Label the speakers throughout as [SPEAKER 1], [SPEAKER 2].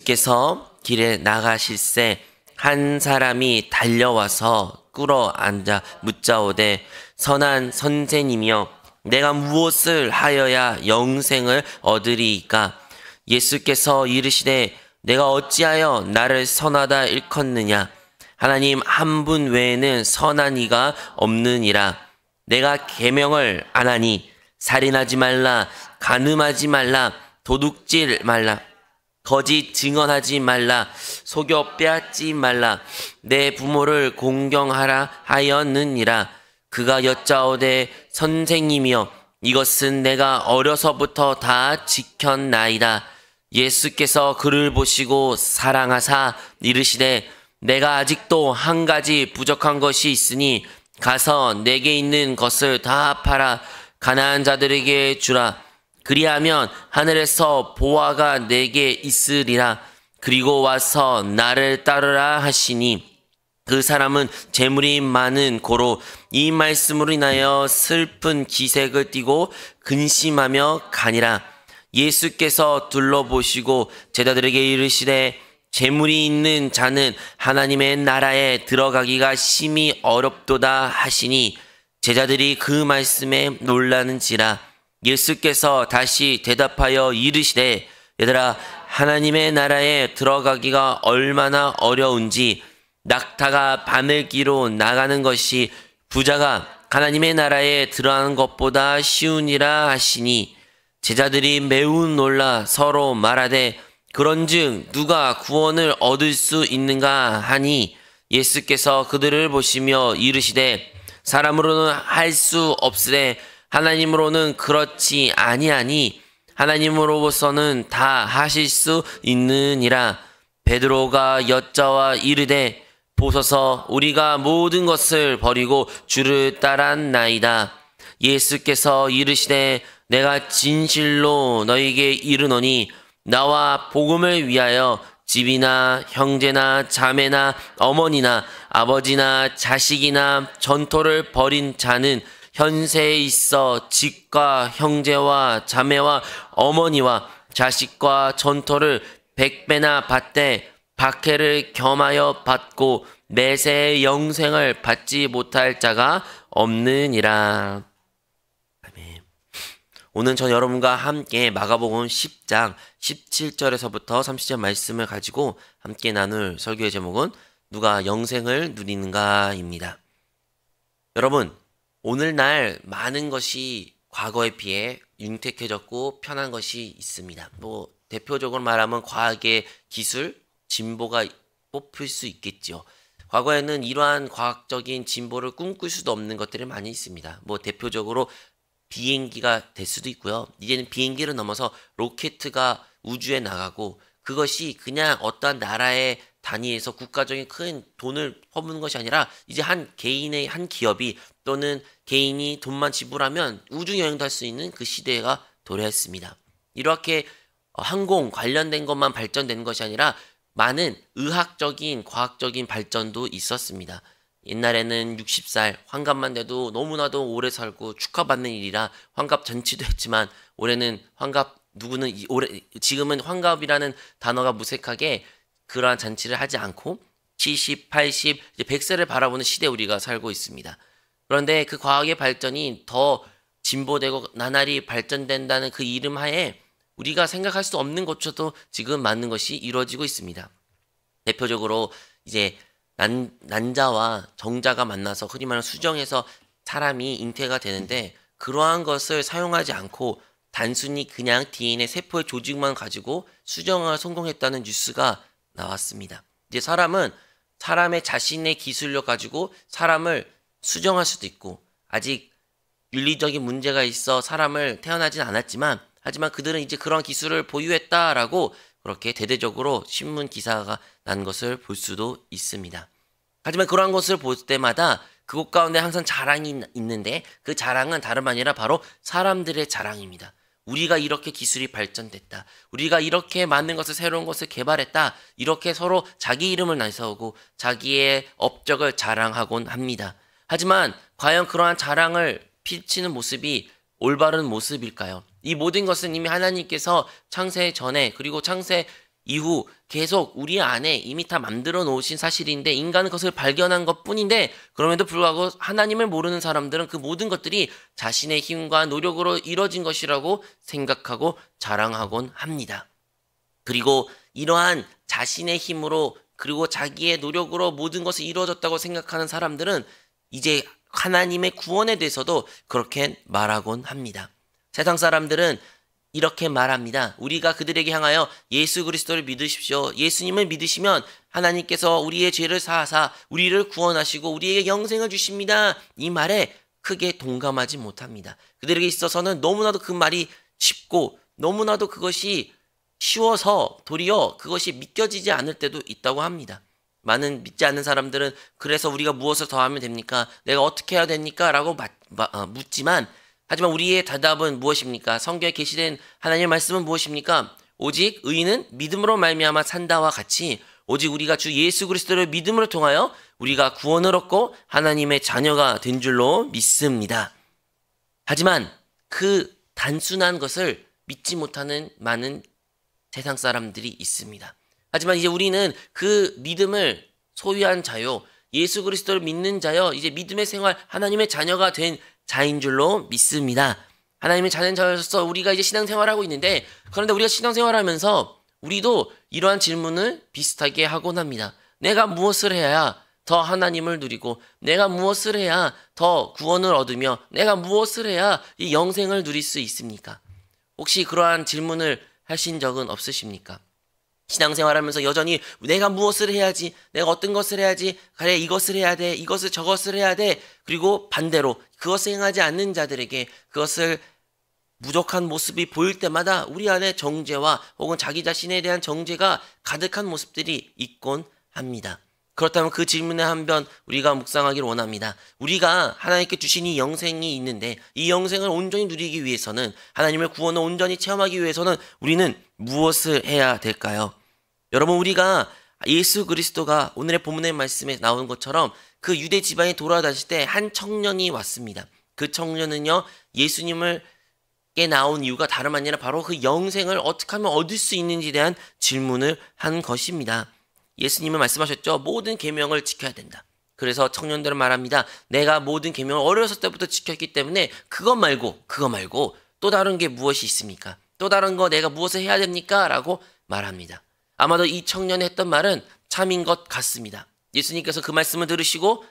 [SPEAKER 1] 예수께서 길에 나가실새 한 사람이 달려와서 꿇어 앉아 묻자오되 선한 선생님이여 내가 무엇을 하여야 영생을 얻으리이까? 예수께서 이르시되 내가 어찌하여 나를 선하다 일컫느냐? 하나님 한 분 외에는 선한 이가 없느니라. 내가 계명을 안 하니 살인하지 말라, 간음하지 말라, 도둑질 말라, 거짓 증언하지 말라, 속여 빼앗지 말라, 내 부모를 공경하라 하였느니라. 그가 여짜오되 선생님이여 이것은 내가 어려서부터 다 지켰나이다. 예수께서 그를 보시고 사랑하사 이르시되 내가 아직도 한 가지 부족한 것이 있으니 가서 내게 있는 것을 다 팔아 가난한 자들에게 주라. 그리하면 하늘에서 보화가 내게 있으리라. 그리고 와서 나를 따르라 하시니 그 사람은 재물이 많은 고로 이 말씀으로 인하여 슬픈 기색을 띠고 근심하며 가니라. 예수께서 둘러보시고 제자들에게 이르시되 재물이 있는 자는 하나님의 나라에 들어가기가 심히 어렵도다 하시니 제자들이 그 말씀에 놀라는지라. 예수께서 다시 대답하여 이르시되 얘들아 하나님의 나라에 들어가기가 얼마나 어려운지 낙타가 바늘기로 나가는 것이 부자가 하나님의 나라에 들어가는 것보다 쉬우니라 하시니 제자들이 매우 놀라 서로 말하되 그런즉 누가 구원을 얻을 수 있는가 하니 예수께서 그들을 보시며 이르시되 사람으로는 할 수 없으되 하나님으로는 그렇지 아니하니 하나님으로서는 다 하실 수 있느니라. 베드로가 여짜와 이르되 보소서 우리가 모든 것을 버리고 주를 따랐나이다. 예수께서 이르시되 내가 진실로 너희에게 이르노니 나와 복음을 위하여 집이나 형제나 자매나 어머니나 아버지나 자식이나 전토를 벌인 자는 현세에 있어 집과 형제와 자매와 어머니와 자식과 전토를 100배나 받되 박해를 겸하여 받고 매세의 영생을 받지 못할 자가 없느니라. 아멘. 오늘 전 여러분과 함께 마가복음 10장 17절에서부터 30절 말씀을 가지고 함께 나눌 설교의 제목은 누가 영생을 누리는가입니다. 여러분, 오늘날 많은 것이 과거에 비해 윤택해졌고 편한 것이 있습니다. 대표적으로 말하면 과학의 기술, 진보가 뽑힐 수 있겠죠. 과거에는 이러한 과학적인 진보를 꿈꿀 수도 없는 것들이 많이 있습니다. 대표적으로 비행기가 될 수도 있고요. 이제는 비행기를 넘어서 로켓가 우주에 나가고 그것이 그냥 어떠한 나라의 단위에서 국가적인 큰 돈을 퍼부는 것이 아니라 이제 한 개인의 한 기업이 또는 개인이 돈만 지불하면 우주 여행도 할 수 있는 그 시대가 도래했습니다. 이렇게 항공 관련된 것만 발전되는 것이 아니라 많은 의학적인 과학적인 발전도 있었습니다. 옛날에는 60살 환갑만 돼도 너무나도 오래 살고 축하받는 일이라 환갑 잔치도 했지만 올해는 지금은 환갑이라는 단어가 무색하게 그러한 잔치를 하지 않고 70, 80, 이제 100세를 바라보는 시대에 우리가 살고 있습니다. 그런데 그 과학의 발전이 더 진보되고 나날이 발전된다는 그 이름 하에 우리가 생각할 수 없는 것조차도 지금 많은 것이 이루어지고 있습니다. 대표적으로 이제 난자와 정자가 만나서 흔히 말하는 수정해서 사람이 잉태가 되는데 그러한 것을 사용하지 않고 단순히 그냥 DNA 세포의 조직만 가지고 수정을 성공했다는 뉴스가 나왔습니다. 이제 사람은 사람의 자신의 기술력 가지고 사람을 수정할 수도 있고 아직 윤리적인 문제가 있어 사람을 태어나진 않았지만 하지만 그들은 이제 그런 기술을 보유했다라고 그렇게 대대적으로 신문 기사가 난 것을 볼 수도 있습니다. 하지만 그러한 것을 볼 때마다 그것 가운데 항상 자랑이 있는데 그 자랑은 다름 아니라 바로 사람들의 자랑입니다. 우리가 이렇게 기술이 발전됐다. 우리가 이렇게 많은 것을 새로운 것을 개발했다. 이렇게 서로 자기 이름을 내세우고 자기의 업적을 자랑하곤 합니다. 하지만 과연 그러한 자랑을 피치는 모습이 올바른 모습일까요? 이 모든 것은 이미 하나님께서 창세 전에 그리고 창세 이후 계속 우리 안에 이미 다 만들어 놓으신 사실인데 인간은 그것을 발견한 것뿐인데 그럼에도 불구하고 하나님을 모르는 사람들은 그 모든 것들이 자신의 힘과 노력으로 이뤄진 것이라고 생각하고 자랑하곤 합니다. 그리고 이러한 자신의 힘으로 그리고 자기의 노력으로 모든 것이 이루어졌다고 생각하는 사람들은 이제 하나님의 구원에 대해서도 그렇게 말하곤 합니다. 세상 사람들은 이렇게 말합니다. 우리가 그들에게 향하여 예수 그리스도를 믿으십시오. 예수님을 믿으시면 하나님께서 우리의 죄를 사하사 우리를 구원하시고 우리에게 영생을 주십니다. 이 말에 크게 동감하지 못합니다. 그들에게 있어서는 너무나도 그 말이 쉽고 너무나도 그것이 쉬워서 도리어 그것이 믿겨지지 않을 때도 있다고 합니다. 많은 믿지 않는 사람들은 그래서 우리가 무엇을 더 하면 됩니까? 내가 어떻게 해야 됩니까? 라고 묻지만 하지만 우리의 대답은 무엇입니까? 성경에 게시된 하나님의 말씀은 무엇입니까? 오직 의인은 믿음으로 말미암아 산다와 같이 오직 우리가 주 예수 그리스도를 믿음으로 통하여 우리가 구원을 얻고 하나님의 자녀가 된 줄로 믿습니다. 하지만 그 단순한 것을 믿지 못하는 많은 세상 사람들이 있습니다. 하지만 이제 우리는 그 믿음을 소유한 자요, 예수 그리스도를 믿는 자요, 이제 믿음의 생활, 하나님의 자녀가 된 자인 줄로 믿습니다. 하나님의 자녀로서 우리가 이제 신앙생활을 하고 있는데 그런데 우리가 신앙생활하면서 우리도 이러한 질문을 비슷하게 하곤 합니다. 내가 무엇을 해야 더 하나님을 누리고 내가 무엇을 해야 더 구원을 얻으며 내가 무엇을 해야 이 영생을 누릴 수 있습니까? 혹시 그러한 질문을 하신 적은 없으십니까? 신앙생활하면서 여전히 내가 무엇을 해야지, 내가 어떤 것을 해야지, 그래 이것을 해야 돼, 이것을 저것을 해야 돼. 그리고 반대로 그것을 행하지 않는 자들에게 그것을 부족한 모습이 보일 때마다 우리 안에 정죄와 혹은 자기 자신에 대한 정죄가 가득한 모습들이 있곤 합니다. 그렇다면 그 질문에 한번 우리가 묵상하기를 원합니다. 우리가 하나님께 주신 이 영생이 있는데 이 영생을 온전히 누리기 위해서는 하나님의 구원을 온전히 체험하기 위해서는 우리는 무엇을 해야 될까요? 여러분 우리가 예수 그리스도가 오늘의 본문의 말씀에 나오는 것처럼 그 유대 지방에 돌아다닐 때 한 청년이 왔습니다. 그 청년은요 예수님을께 나온 이유가 다름 아니라 바로 그 영생을 어떻게 하면 얻을 수 있는지에 대한 질문을 한 것입니다. 예수님은 말씀하셨죠. 모든 계명을 지켜야 된다. 그래서 청년들은 말합니다. 내가 모든 계명을 어렸을 때부터 지켰기 때문에 그거 말고 또 다른 게 무엇이 있습니까? 또 다른 거 내가 무엇을 해야 됩니까? 라고 말합니다. 아마도 이 청년이 했던 말은 참인 것 같습니다. 예수님께서 그 말씀을 들으시고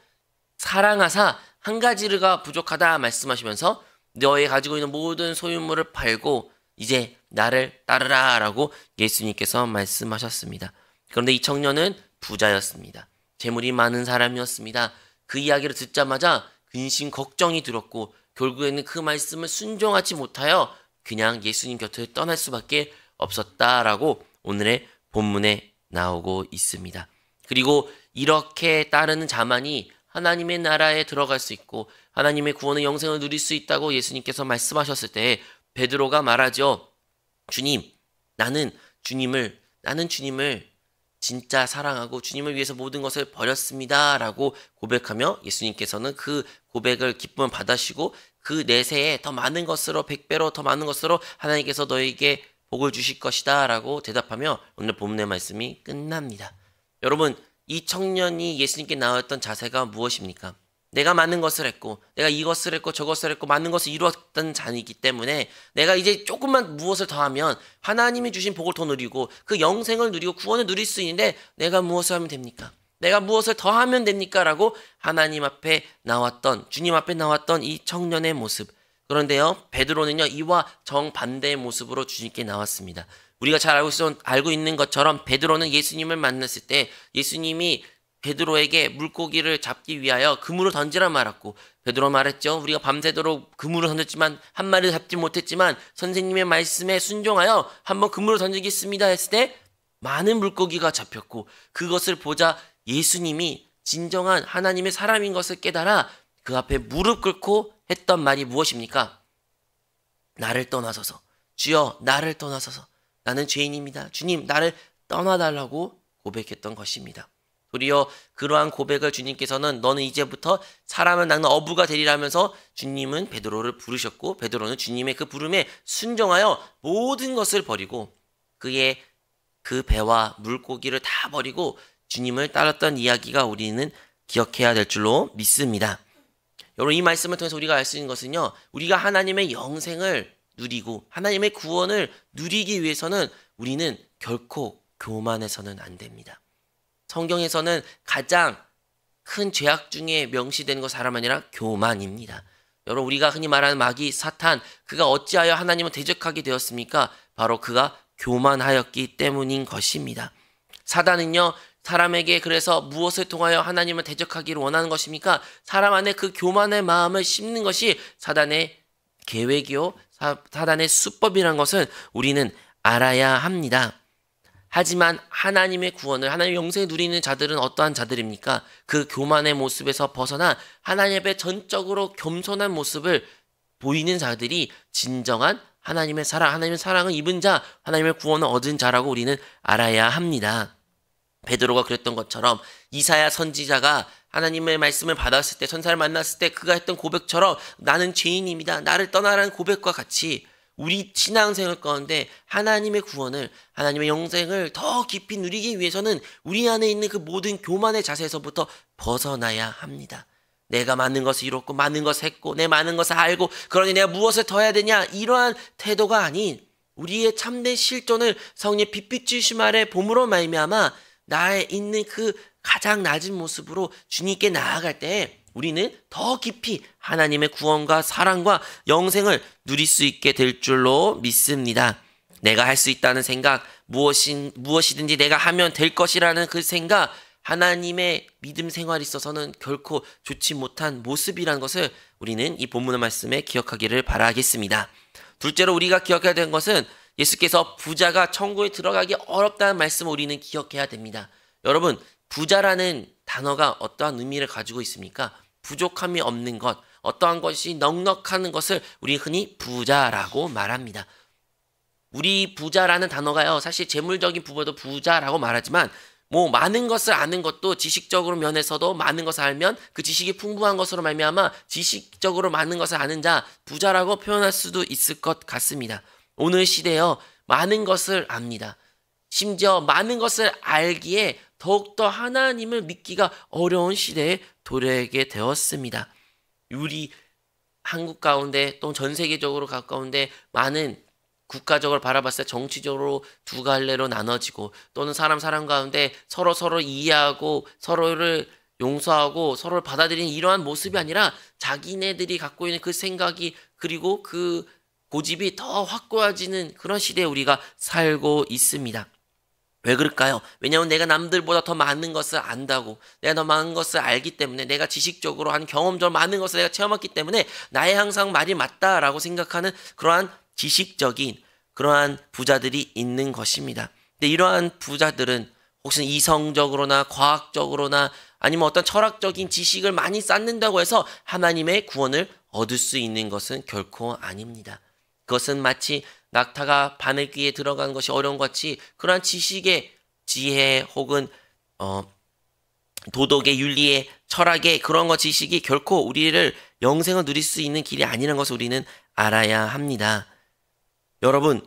[SPEAKER 1] 사랑하사 한 가지가 부족하다 말씀하시면서 너의 가지고 있는 모든 소유물을 팔고 이제 나를 따르라 라고 예수님께서 말씀하셨습니다. 그런데 이 청년은 부자였습니다. 재물이 많은 사람이었습니다. 그 이야기를 듣자마자 근심 걱정이 들었고 결국에는 그 말씀을 순종하지 못하여 그냥 예수님 곁을 떠날 수밖에 없었다라고 오늘의 본문에 나오고 있습니다. 그리고 이렇게 따르는 자만이 하나님의 나라에 들어갈 수 있고 하나님의 구원의 영생을 누릴 수 있다고 예수님께서 말씀하셨을 때 베드로가 말하죠. 주님, 나는 주님을 진짜 사랑하고 주님을 위해서 모든 것을 버렸습니다 라고 고백하며 예수님께서는 그 고백을 기쁨을 받으시고 그 내세에 더 많은 것으로 100배로 더 많은 것으로 하나님께서 너에게 복을 주실 것이다 라고 대답하며 오늘 본문의 말씀이 끝납니다. 여러분 이 청년이 예수님께 나왔던 자세가 무엇입니까? 내가 많은 것을 했고 내가 이것을 했고 저것을 했고 많은 것을 이루었던 자이기 때문에 내가 이제 조금만 무엇을 더하면 하나님이 주신 복을 더 누리고 그 영생을 누리고 구원을 누릴 수 있는데 내가 무엇을 하면 됩니까? 내가 무엇을 더하면 됩니까? 라고 하나님 앞에 나왔던 주님 앞에 나왔던 이 청년의 모습. 그런데요 베드로는요 이와 정반대의 모습으로 주님께 나왔습니다. 우리가 잘 알고 있는 것처럼 베드로는 예수님을 만났을 때 예수님이 베드로에게 물고기를 잡기 위하여 그물을 던지라 말았고 베드로 말했죠. 우리가 밤새도록 그물을 던졌지만 한 마리도 잡지 못했지만 선생님의 말씀에 순종하여 한번 그물을 던지겠습니다 했을 때 많은 물고기가 잡혔고 그것을 보자 예수님이 진정한 하나님의 사람인 것을 깨달아 그 앞에 무릎 꿇고 했던 말이 무엇입니까? 나를 떠나소서. 주여 나를 떠나소서. 나는 죄인입니다. 주님 나를 떠나달라고 고백했던 것입니다. 도리어 그러한 고백을 주님께서는 너는 이제부터 사람을 낚는 어부가 되리라면서 주님은 베드로를 부르셨고 베드로는 주님의 그 부름에 순종하여 모든 것을 버리고 그의 그 배와 물고기를 다 버리고 주님을 따랐던 이야기가 우리는 기억해야 될 줄로 믿습니다. 여러분, 이 말씀을 통해서 우리가 알 수 있는 것은요, 우리가 하나님의 영생을 누리고 하나님의 구원을 누리기 위해서는 우리는 결코 교만해서는 안 됩니다. 성경에서는 가장 큰 죄악 중에 명시되는 것 사람 아니라 교만입니다. 여러분, 우리가 흔히 말하는 마귀 사탄, 그가 어찌하여 하나님을 대적하게 되었습니까? 바로 그가 교만하였기 때문인 것입니다. 사단은요, 사람에게 그래서 무엇을 통하여 하나님을 대적하기를 원하는 것입니까? 사람 안에 그 교만의 마음을 심는 것이 사단의 계획이요, 사단의 수법이라는 것을 우리는 알아야 합니다. 하지만 하나님의 구원을, 하나님의 영생을 누리는 자들은 어떠한 자들입니까? 그 교만의 모습에서 벗어나 하나님 앞에 전적으로 겸손한 모습을 보이는 자들이 진정한 하나님의 사랑, 하나님의 사랑을 입은 자, 하나님의 구원을 얻은 자라고 우리는 알아야 합니다. 베드로가 그랬던 것처럼 이사야 선지자가 하나님의 말씀을 받았을 때, 천사를 만났을 때 그가 했던 고백처럼 나는 죄인입니다, 나를 떠나라는 고백과 같이 우리 신앙생활 가운데 하나님의 구원을, 하나님의 영생을 더 깊이 누리기 위해서는 우리 안에 있는 그 모든 교만의 자세에서부터 벗어나야 합니다. 내가 많은 것을 이뤘고 많은 것을 했고 내 많은 것을 알고 그러니 내가 무엇을 더 해야 되냐, 이러한 태도가 아닌 우리의 참된 실존을 성령의 빛빛 주심 아래 봄으로 말미암아 나에 있는 그 가장 낮은 모습으로 주님께 나아갈 때 우리는 더 깊이 하나님의 구원과 사랑과 영생을 누릴 수 있게 될 줄로 믿습니다. 내가 할 수 있다는 생각, 무엇이든지 내가 하면 될 것이라는 그 생각, 하나님의 믿음 생활에 있어서는 결코 좋지 못한 모습이라는 것을 우리는 이 본문의 말씀에 기억하기를 바라겠습니다. 둘째로 우리가 기억해야 되는 것은 예수께서 부자가 천국에 들어가기 어렵다는 말씀을 우리는 기억해야 됩니다. 여러분, 부자라는 단어가 어떠한 의미를 가지고 있습니까? 부족함이 없는 것, 어떠한 것이 넉넉한 것을 우리 흔히 부자라고 말합니다. 우리 부자라는 단어가요, 사실 재물적인 부분도 부자라고 말하지만 많은 것을 아는 것도 지식적으로 면에서도 많은 것을 알면 그 지식이 풍부한 것으로 말미암아 지식적으로 많은 것을 아는 자, 부자라고 표현할 수도 있을 것 같습니다. 오늘 시대에요, 많은 것을 압니다. 심지어 많은 것을 알기에 더욱더 하나님을 믿기가 어려운 시대에 도래하게 되었습니다. 우리 한국 가운데 또 전 세계적으로 가까운데 많은 국가적으로 바라봤을 때 정치적으로 두 갈래로 나눠지고 또는 사람 가운데 서로 이해하고 서로를 용서하고 서로를 받아들이는 이러한 모습이 아니라 자기네들이 갖고 있는 그 생각이 그리고 그 고집이 더 확고해지는 그런 시대에 우리가 살고 있습니다. 왜 그럴까요? 왜냐하면 내가 남들보다 더 많은 것을 안다고, 내가 더 많은 것을 알기 때문에, 내가 지식적으로 한 경험적으로 많은 것을 내가 체험했기 때문에 나의 항상 말이 맞다라고 생각하는 그러한 지식적인 그러한 부자들이 있는 것입니다. 근데 이러한 부자들은 혹시 이성적으로나 과학적으로나 아니면 어떤 철학적인 지식을 많이 쌓는다고 해서 하나님의 구원을 얻을 수 있는 것은 결코 아닙니다. 그것은 마치 낙타가 바늘귀에 들어간 것이 어려운 것 같이 그러한 지식의 지혜 혹은 도덕의 윤리의 철학의 그런 것 지식이 결코 우리를 영생을 누릴 수 있는 길이 아니라는 것을 우리는 알아야 합니다. 여러분,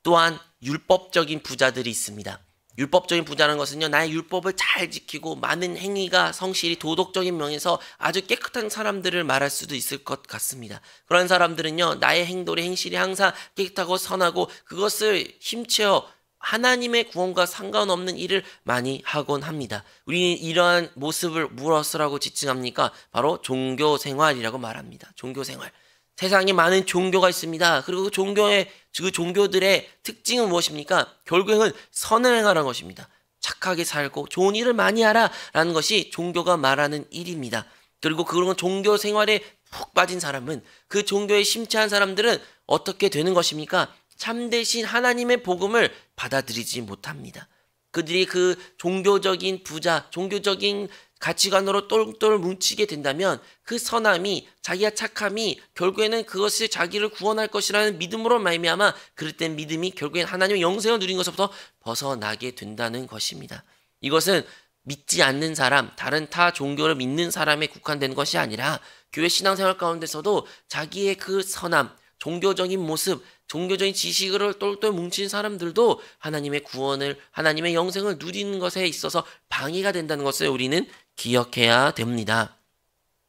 [SPEAKER 1] 또한 율법적인 부자들이 있습니다. 율법적인 부자라는 것은요, 나의 율법을 잘 지키고 많은 행위가 성실히 도덕적인 면에서 아주 깨끗한 사람들을 말할 수도 있을 것 같습니다. 그런 사람들은요, 나의 행동의 행실이 항상 깨끗하고 선하고 그것을 힘채어 하나님의 구원과 상관없는 일을 많이 하곤 합니다. 우리는 이러한 모습을 무엇이라고 지칭합니까? 바로 종교생활이라고 말합니다. 종교생활. 세상에 많은 종교가 있습니다. 그리고 그 종교들의 특징은 무엇입니까? 결국에는 선을 행하라는 것입니다. 착하게 살고 좋은 일을 많이 하라라는 것이 종교가 말하는 일입니다. 그리고 그런 종교 생활에 푹 빠진 사람은, 그 종교에 심취한 사람들은 어떻게 되는 것입니까? 참되신 하나님의 복음을 받아들이지 못합니다. 그들이 그 종교적인 부자, 종교적인 가치관으로 똘똘 뭉치게 된다면 그 선함이, 자기가 착함이 결국에는 그것이 자기를 구원할 것이라는 믿음으로 말미암아 그럴 땐 믿음이 결국엔 하나님의 영생을 누린 것부터 벗어나게 된다는 것입니다. 이것은 믿지 않는 사람, 다른 타 종교를 믿는 사람에 국한된 것이 아니라 교회 신앙생활 가운데서도 자기의 그 선함, 종교적인 모습, 종교적인 지식을 똘똘 뭉친 사람들도 하나님의 구원을, 하나님의 영생을 누리는 것에 있어서 방해가 된다는 것을 우리는 기억해야 됩니다.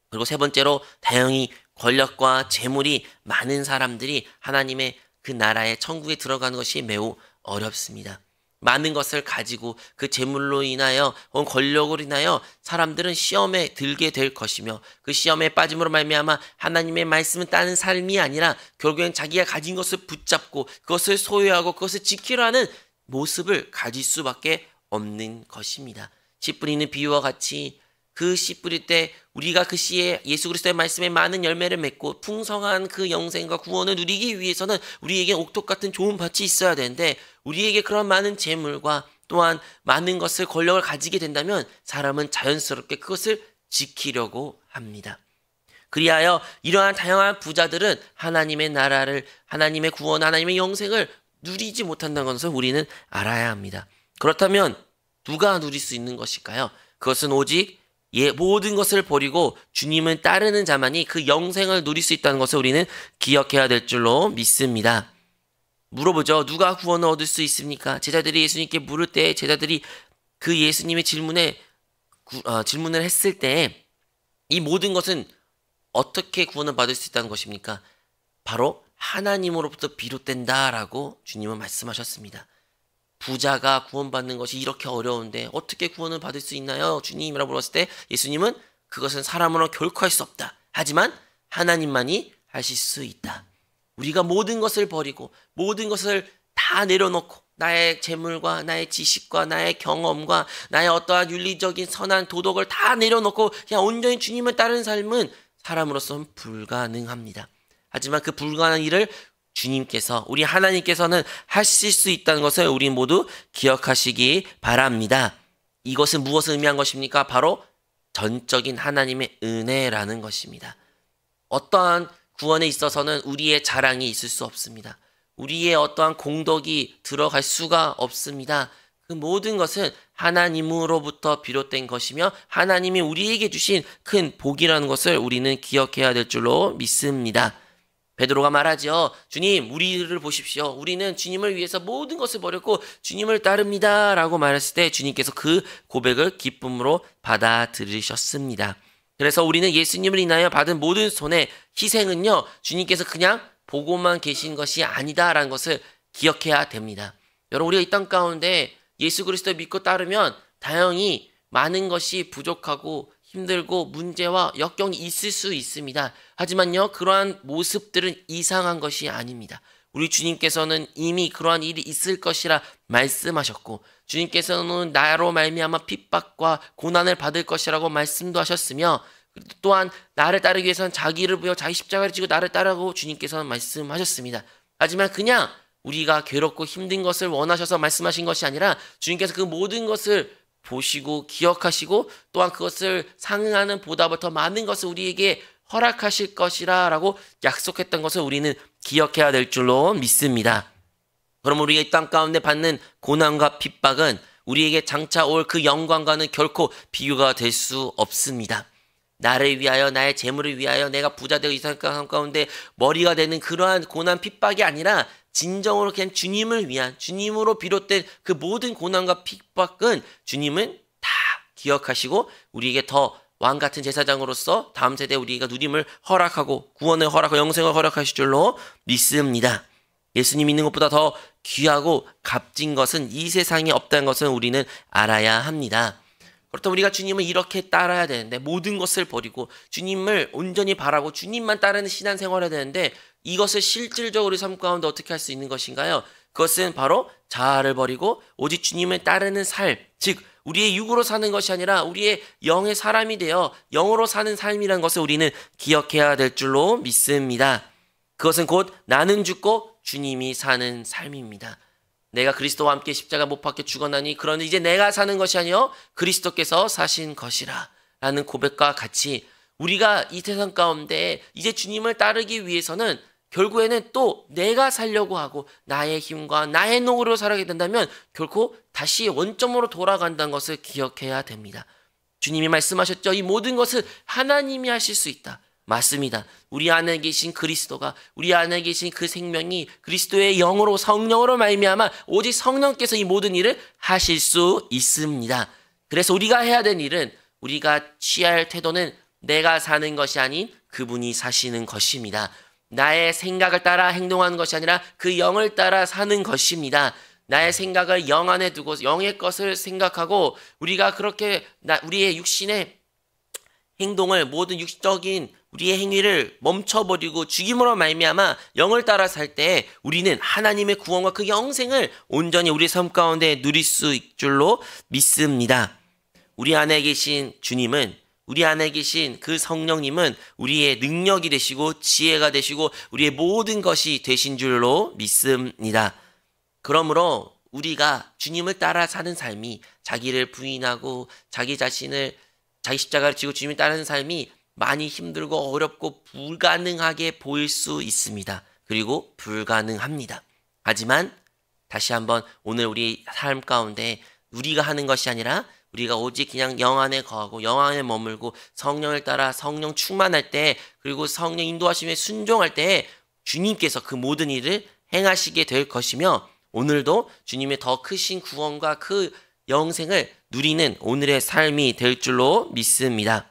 [SPEAKER 1] 그리고 세 번째로 다행히 권력과 재물이 많은 사람들이 하나님의 그 나라의 천국에 들어가는 것이 매우 어렵습니다. 많은 것을 가지고 그 재물로 인하여 혹은 권력으로 인하여 사람들은 시험에 들게 될 것이며 그 시험에 빠짐으로 말미암아 하나님의 말씀을 따는 삶이 아니라 결국엔 자기가 가진 것을 붙잡고 그것을 소유하고 그것을 지키려 하는 모습을 가질 수밖에 없는 것입니다. 씨 뿌리는 비유와 같이 그 씨 뿌릴 때 우리가 그 씨에 예수 그리스도의 말씀에 많은 열매를 맺고 풍성한 그 영생과 구원을 누리기 위해서는 우리에게 옥토 같은 좋은 밭이 있어야 되는데 우리에게 그런 많은 재물과 또한 많은 것을 권력을 가지게 된다면 사람은 자연스럽게 그것을 지키려고 합니다. 그리하여 이러한 다양한 부자들은 하나님의 나라를, 하나님의 구원, 하나님의 영생을 누리지 못한다는 것을 우리는 알아야 합니다. 그렇다면 누가 누릴 수 있는 것일까요? 그것은 오직 모든 것을 버리고 주님을 따르는 자만이 그 영생을 누릴 수 있다는 것을 우리는 기억해야 될 줄로 믿습니다. 물어보죠. 누가 구원을 얻을 수 있습니까? 제자들이 예수님께 물을 때 제자들이 그 예수님의 질문을 했을 때 이 모든 것은 어떻게 구원을 받을 수 있다는 것입니까? 바로 하나님으로부터 비롯된다라고 주님은 말씀하셨습니다. 부자가 구원받는 것이 이렇게 어려운데 어떻게 구원을 받을 수 있나요? 주님이라고 물었을 때 예수님은 그것은 사람으로 결코 할 수 없다. 하지만 하나님만이 하실 수 있다. 우리가 모든 것을 버리고 모든 것을 다 내려놓고 나의 재물과 나의 지식과 나의 경험과 나의 어떠한 윤리적인 선한 도덕을 다 내려놓고 그냥 온전히 주님을 따르는 삶은 사람으로서는 불가능합니다. 하지만 그 불가능한 일을 주님께서, 우리 하나님께서는 하실 수 있다는 것을 우리 모두 기억하시기 바랍니다. 이것은 무엇을 의미한 것입니까? 바로 전적인 하나님의 은혜라는 것입니다. 어떠한 구원에 있어서는 우리의 자랑이 있을 수 없습니다. 우리의 어떠한 공덕이 들어갈 수가 없습니다. 그 모든 것은 하나님으로부터 비롯된 것이며 하나님이 우리에게 주신 큰 복이라는 것을 우리는 기억해야 될 줄로 믿습니다. 베드로가 말하죠. 주님, 우리를 보십시오. 우리는 주님을 위해서 모든 것을 버렸고 주님을 따릅니다. 라고 말했을 때 주님께서 그 고백을 기쁨으로 받아들이셨습니다. 그래서 우리는 예수님을 인하여 받은 모든 손해, 희생은요, 주님께서 그냥 보고만 계신 것이 아니다라는 것을 기억해야 됩니다. 여러분, 우리가 이 땅 가운데 예수 그리스도를 믿고 따르면 다행히 많은 것이 부족하고 힘들고 문제와 역경이 있을 수 있습니다. 하지만요, 그러한 모습들은 이상한 것이 아닙니다. 우리 주님께서는 이미 그러한 일이 있을 것이라 말씀하셨고 주님께서는 나로 말미암아 핍박과 고난을 받을 것이라고 말씀도 하셨으며 또한 나를 따르기 위해서는 자기를 부여 자기 십자가를 지고 나를 따르라고 주님께서는 말씀하셨습니다. 하지만 그냥 우리가 괴롭고 힘든 것을 원하셔서 말씀하신 것이 아니라 주님께서 그 모든 것을 보시고 기억하시고 또한 그것을 상응하는 보답을 더 많은 것을 우리에게 허락하실 것이라 라고 약속했던 것을 우리는 기억해야 될 줄로 믿습니다. 그럼 우리가 이 땅 가운데 받는 고난과 핍박은 우리에게 장차 올 그 영광과는 결코 비교가 될 수 없습니다. 나를 위하여 나의 재물을 위하여 내가 부자 되고 이 세상 가운데 머리가 되는 그러한 고난 핍박이 아니라 진정으로 그냥 주님을 위한 주님으로 비롯된 그 모든 고난과 핍박은 주님은 다 기억하시고 우리에게 더 왕같은 제사장으로서 다음 세대에 우리가 누림을 허락하고 구원을 허락하고 영생을 허락하실 줄로 믿습니다. 예수님 믿는 것보다 더 귀하고 값진 것은 이 세상에 없다는 것은 우리는 알아야 합니다. 그렇다면 우리가 주님을 이렇게 따라야 되는데 모든 것을 버리고 주님을 온전히 바라고 주님만 따르는 신앙생활을 해야 되는데 이것을 실질적으로 삶 가운데 어떻게 할 수 있는 것인가요? 그것은 바로 자아를 버리고 오직 주님을 따르는 삶, 즉 우리의 육으로 사는 것이 아니라 우리의 영의 사람이 되어 영으로 사는 삶이라는 것을 우리는 기억해야 될 줄로 믿습니다. 그것은 곧 나는 죽고 주님이 사는 삶입니다. 내가 그리스도와 함께 십자가 못 박혀 죽었나니 그러니 이제 내가 사는 것이 아니요 그리스도께서 사신 것이라 라는 고백과 같이 우리가 이 세상 가운데 이제 주님을 따르기 위해서는 결국에는 또 내가 살려고 하고 나의 힘과 나의 노력으로 살아가게 된다면 결코 다시 원점으로 돌아간다는 것을 기억해야 됩니다. 주님이 말씀하셨죠. 이 모든 것을 하나님이 하실 수 있다. 맞습니다. 우리 안에 계신 그리스도가, 우리 안에 계신 그 생명이 그리스도의 영으로, 성령으로 말미암아 오직 성령께서 이 모든 일을 하실 수 있습니다. 그래서 우리가 해야 되는 일은, 우리가 취해야 할 태도는 내가 사는 것이 아닌 그분이 사시는 것입니다. 나의 생각을 따라 행동하는 것이 아니라 그 영을 따라 사는 것입니다. 나의 생각을 영 안에 두고 영의 것을 생각하고, 우리가 그렇게 우리의 육신의 행동을, 모든 육적인 우리의 행위를 멈춰버리고 죽임으로 말미암아 영을 따라 살 때 우리는 하나님의 구원과 그 영생을 온전히 우리 삶 가운데 누릴 수 있을 줄로 믿습니다. 우리 안에 계신 주님은, 우리 안에 계신 그 성령님은 우리의 능력이 되시고 지혜가 되시고 우리의 모든 것이 되신 줄로 믿습니다. 그러므로 우리가 주님을 따라 사는 삶이, 자기를 부인하고 자기 자신을, 자기 십자가를 지고 주님을 따르는 삶이 많이 힘들고 어렵고 불가능하게 보일 수 있습니다. 그리고 불가능합니다. 하지만 다시 한번 오늘 우리 삶 가운데 우리가 하는 것이 아니라 우리가 오직 그냥 영 안에 거하고 영 안에 머물고 성령을 따라 성령 충만할 때, 그리고 성령 인도하심에 순종할 때 주님께서 그 모든 일을 행하시게 될 것이며, 오늘도 주님의 더 크신 구원과 그 영생을 누리는 오늘의 삶이 될 줄로 믿습니다.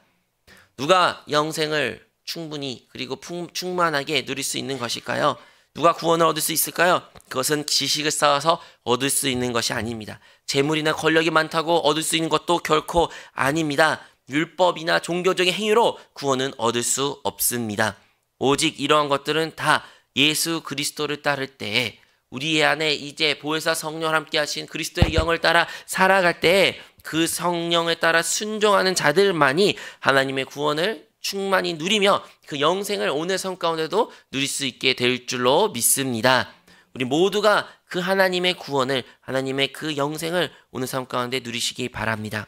[SPEAKER 1] 누가 영생을 충분히 그리고 충만하게 누릴 수 있는 것일까요? 누가 구원을 얻을 수 있을까요? 그것은 지식을 쌓아서 얻을 수 있는 것이 아닙니다. 재물이나 권력이 많다고 얻을 수 있는 것도 결코 아닙니다. 율법이나 종교적인 행위로 구원은 얻을 수 없습니다. 오직 이러한 것들은 다 예수 그리스도를 따를 때에, 우리 안에 이제 보혜사 성령을 함께 하신 그리스도의 영을 따라 살아갈 때에 그 성령에 따라 순종하는 자들만이 하나님의 구원을 충만히 누리며 그 영생을 오늘 삶 가운데도 누릴 수 있게 될 줄로 믿습니다. 우리 모두가 그 하나님의 구원을, 하나님의 그 영생을 오늘 삶 가운데 누리시기 바랍니다.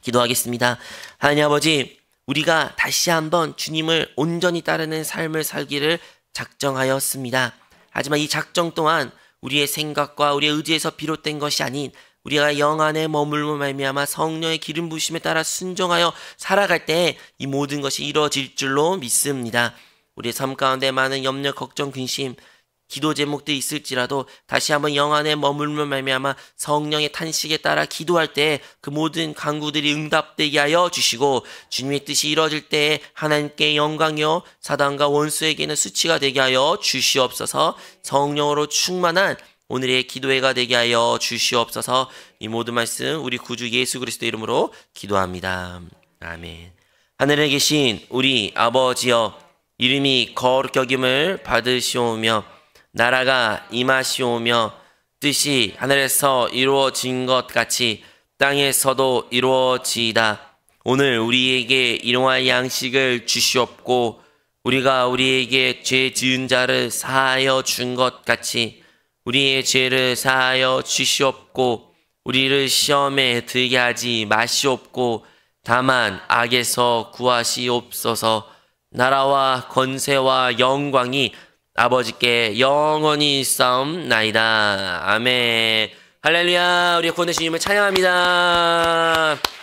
[SPEAKER 1] 기도하겠습니다. 하나님 아버지, 우리가 다시 한번 주님을 온전히 따르는 삶을 살기를 작정하였습니다. 하지만 이 작정 또한 우리의 생각과 우리의 의지에서 비롯된 것이 아닌, 우리가 영 안에 머물며 말미암아 성령의 기름 부으심에 따라 순종하여 살아갈 때 이 모든 것이 이루어질 줄로 믿습니다. 우리의 삶 가운데 많은 염려, 걱정, 근심, 기도 제목들이 있을지라도 다시 한번 영 안에 머물며 말미암아 성령의 탄식에 따라 기도할 때 그 모든 간구들이 응답되게 하여 주시고, 주님의 뜻이 이루어질 때 하나님께 영광이요 사단과 원수에게는 수치가 되게 하여 주시옵소서. 성령으로 충만한 오늘의 기도회가 되게 하여 주시옵소서. 이 모든 말씀 우리 구주 예수 그리스도 이름으로 기도합니다. 아멘. 하늘에 계신 우리 아버지여, 이름이 거룩히 여김을 받으시오며 나라가 임하시오며 뜻이 하늘에서 이루어진 것 같이 땅에서도 이루어지이다. 오늘 우리에게 일용할 양식을 주시옵고, 우리가 우리에게 죄 지은 자를 사하여 준 것 같이 우리의 죄를 사하여 주시옵고, 우리를 시험에 들게 하지 마시옵고, 다만 악에서 구하시옵소서. 나라와 권세와 영광이 아버지께 영원히 싸움나이다. 아멘. 할렐루야. 우리 구원의 주님을 찬양합니다.